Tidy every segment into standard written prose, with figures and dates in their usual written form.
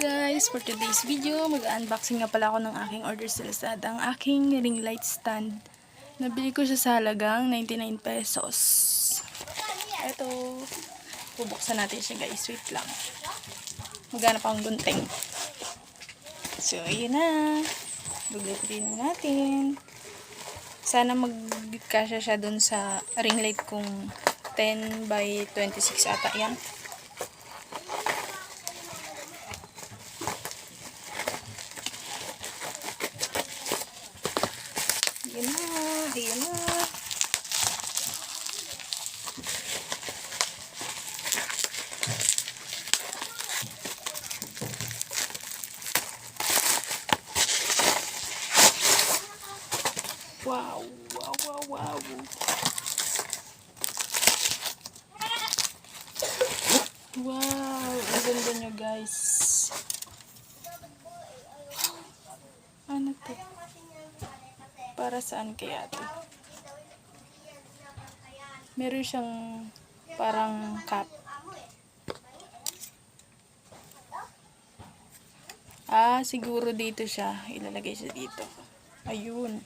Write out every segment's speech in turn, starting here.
Guys, for today's video, mag-unboxing nga pala ako ng aking order sa Lazada, ang aking ring light stand. Nabili ko siya sa halagang 99 pesos. Ito, bubuksan natin siya guys, wait lang. Maghanap akong gunting. So, ayun na. Buglitin na natin. Sana magkasya siya dun sa ring light kong 10 by 26 ata yan. Ayan na, ayan na. Wow, wow, wow, wow. Wow, ang ganda nyo guys. Ano to? Para saan kaya to? Meron siyang parang cup. Siguro dito siya. Ilalagay siya dito. Ayun.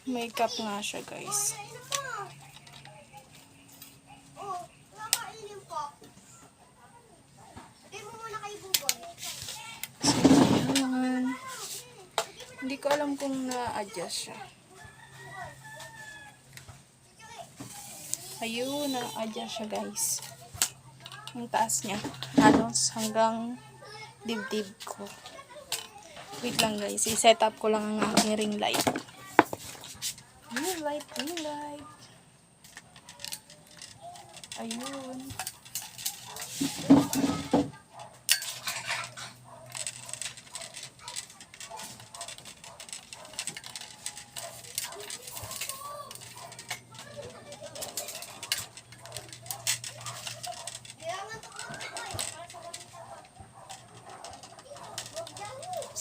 May cup nga siya guys. Hindi ko alam kung na-adjust siya. Ayun, na-adjust siya guys. Ang taas niya. Halos hanggang dibdib ko. Wait lang guys. I-set up ko lang ang aking ring light. Ring light, ring light. Ayun.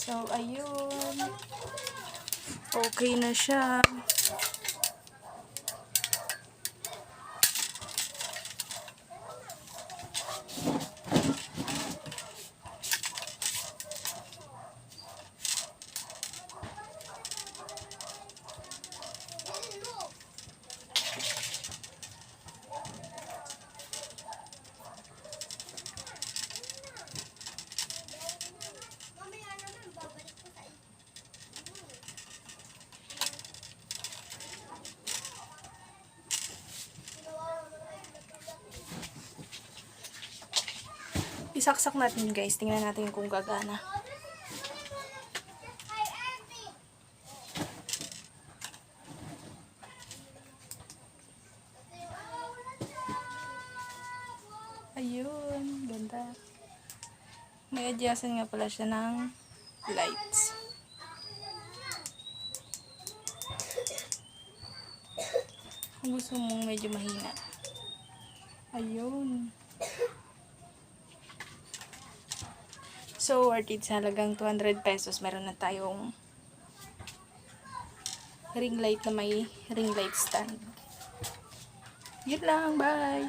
So, ayun. Okay na siya. Isaksak natin guys. Tingnan natin kung gagana. Ayun. Ganda. May adjustan nga pala siya ng lights. Kung gusto mong medyo mahina. Ayun. So, worth it sa halagang 200 pesos. Meron na tayong ring light na may ring light stand. Yun lang. Bye!